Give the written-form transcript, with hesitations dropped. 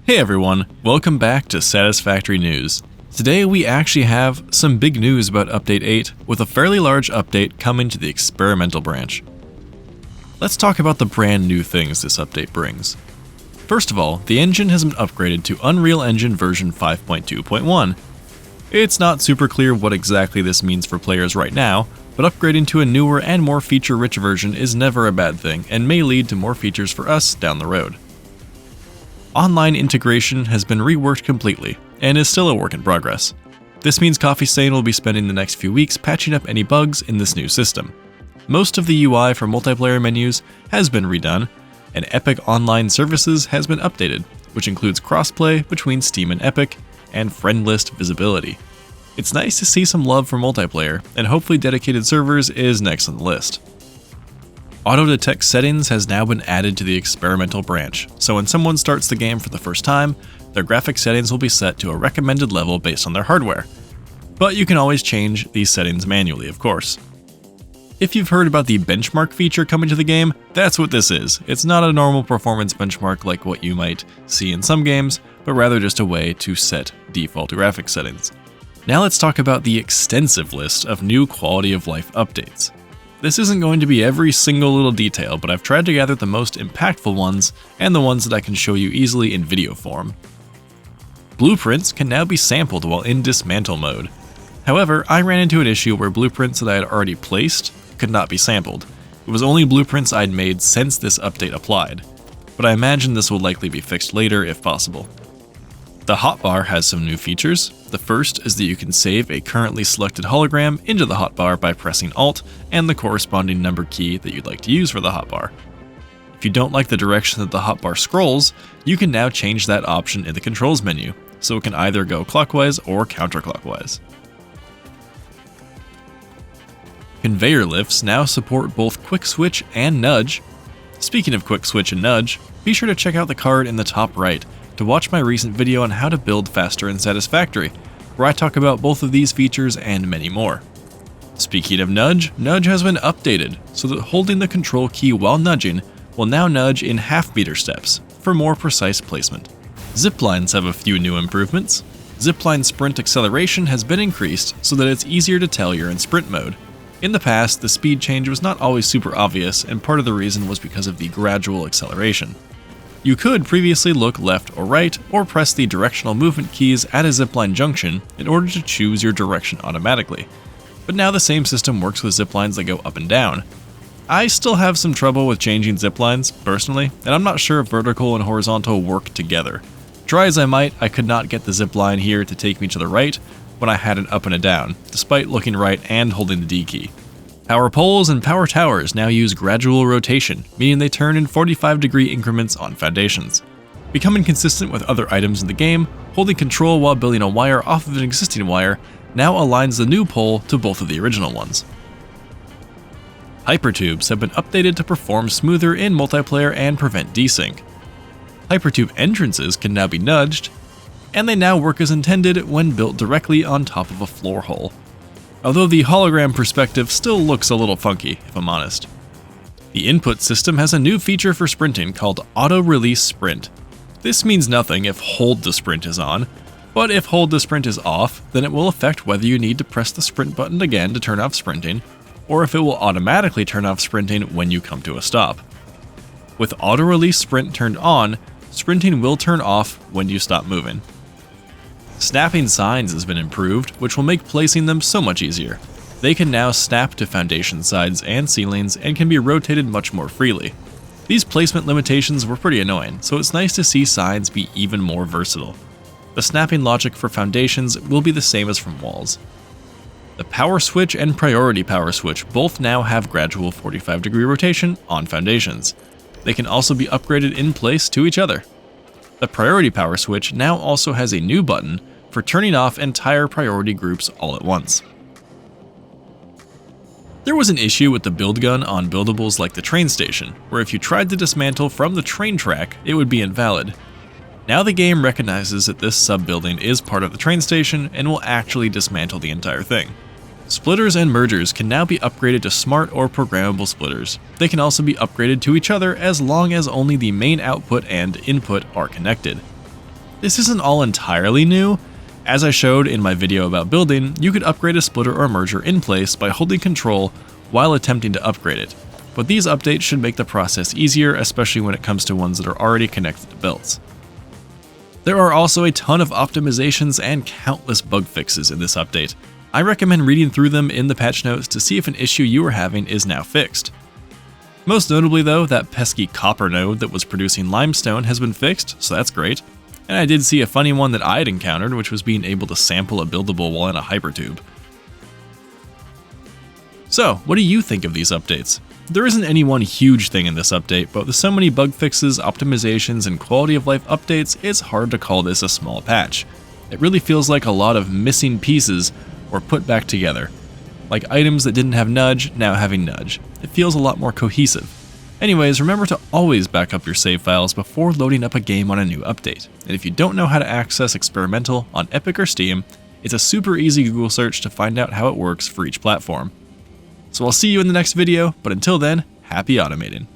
Hey everyone, welcome back to Satisfactory News. Today we actually have some big news about Update 8, with a fairly large update coming to the experimental branch. Let's talk about the brand new things this update brings. First of all, the engine has been upgraded to Unreal Engine version 5.2.1. It's not super clear what exactly this means for players right now, but upgrading to a newer and more feature-rich version is never a bad thing and may lead to more features for us down the road. Online integration has been reworked completely, and is still a work in progress. This means Coffee Stain will be spending the next few weeks patching up any bugs in this new system. Most of the UI for multiplayer menus has been redone, and Epic Online Services has been updated, which includes crossplay between Steam and Epic, and friend list visibility. It's nice to see some love for multiplayer, and hopefully dedicated servers is next on the list. Auto detect settings has now been added to the experimental branch, so when someone starts the game for the first time, their graphic settings will be set to a recommended level based on their hardware. But you can always change these settings manually, of course. If you've heard about the benchmark feature coming to the game, that's what this is. It's not a normal performance benchmark like what you might see in some games, but rather just a way to set default graphic settings. Now let's talk about the extensive list of new quality of life updates. This isn't going to be every single little detail, but I've tried to gather the most impactful ones and the ones that I can show you easily in video form. Blueprints can now be sampled while in dismantle mode. However, I ran into an issue where blueprints that I had already placed could not be sampled. It was only blueprints I'd made since this update applied, but I imagine this will likely be fixed later if possible. The hotbar has some new features. The first is that you can save a currently selected hologram into the hotbar by pressing Alt and the corresponding number key that you'd like to use for the hotbar. If you don't like the direction that the hotbar scrolls, you can now change that option in the controls menu, so it can either go clockwise or counterclockwise. Conveyor lifts now support both Quick Switch and Nudge. Speaking of Quick Switch and Nudge, be sure to check out the card in the top right to watch my recent video on how to build faster in Satisfactory, where I talk about both of these features and many more. Speaking of Nudge, Nudge has been updated so that holding the control key while nudging will now nudge in half-meter steps for more precise placement. Ziplines have a few new improvements. Zipline sprint acceleration has been increased so that it's easier to tell you're in sprint mode. In the past, the speed change was not always super obvious, and part of the reason was because of the gradual acceleration. You could previously look left or right, or press the directional movement keys at a zipline junction in order to choose your direction automatically. But now the same system works with ziplines that go up and down. I still have some trouble with changing ziplines, personally, and I'm not sure if vertical and horizontal work together. Try as I might, I could not get the zipline here to take me to the right when I had an up and a down, despite looking right and holding the D key. Power poles and power towers now use gradual rotation, meaning they turn in 45-degree increments on foundations. Becoming consistent with other items in the game, holding control while building a wire off of an existing wire now aligns the new pole to both of the original ones. Hypertubes have been updated to perform smoother in multiplayer and prevent desync. Hypertube entrances can now be nudged, and they now work as intended when built directly on top of a floor hole. Although the hologram perspective still looks a little funky, if I'm honest. The input system has a new feature for sprinting called Auto Release Sprint. This means nothing if Hold to Sprint is on, but if Hold to Sprint is off, then it will affect whether you need to press the sprint button again to turn off sprinting, or if it will automatically turn off sprinting when you come to a stop. With Auto Release Sprint turned on, sprinting will turn off when you stop moving. Snapping signs has been improved, which will make placing them so much easier. They can now snap to foundation sides and ceilings and can be rotated much more freely. These placement limitations were pretty annoying, so it's nice to see signs be even more versatile. The snapping logic for foundations will be the same as from walls. The power switch and priority power switch both now have gradual 45-degree rotation on foundations. They can also be upgraded in place to each other. The priority power switch now also has a new button for turning off entire priority groups all at once. There was an issue with the build gun on buildables like the train station, where if you tried to dismantle from the train track, it would be invalid. Now the game recognizes that this sub-building is part of the train station and will actually dismantle the entire thing. Splitters and mergers can now be upgraded to smart or programmable splitters. They can also be upgraded to each other as long as only the main output and input are connected. This isn't all entirely new. As I showed in my video about building, you could upgrade a splitter or merger in place by holding Control while attempting to upgrade it, but these updates should make the process easier, especially when it comes to ones that are already connected to builds. There are also a ton of optimizations and countless bug fixes in this update. I recommend reading through them in the patch notes to see if an issue you were having is now fixed. Most notably though, that pesky copper node that was producing limestone has been fixed, so that's great. And I did see a funny one that I had encountered, which was being able to sample a buildable while in a hypertube. So, what do you think of these updates? There isn't any one huge thing in this update, but with so many bug fixes, optimizations, and quality of life updates, it's hard to call this a small patch. It really feels like a lot of missing pieces were put back together. Like items that didn't have nudge, now having nudge. It feels a lot more cohesive. Anyways, remember to always back up your save files before loading up a game on a new update. And if you don't know how to access Experimental on Epic or Steam, it's a super easy Google search to find out how it works for each platform. So I'll see you in the next video, but until then, happy automating.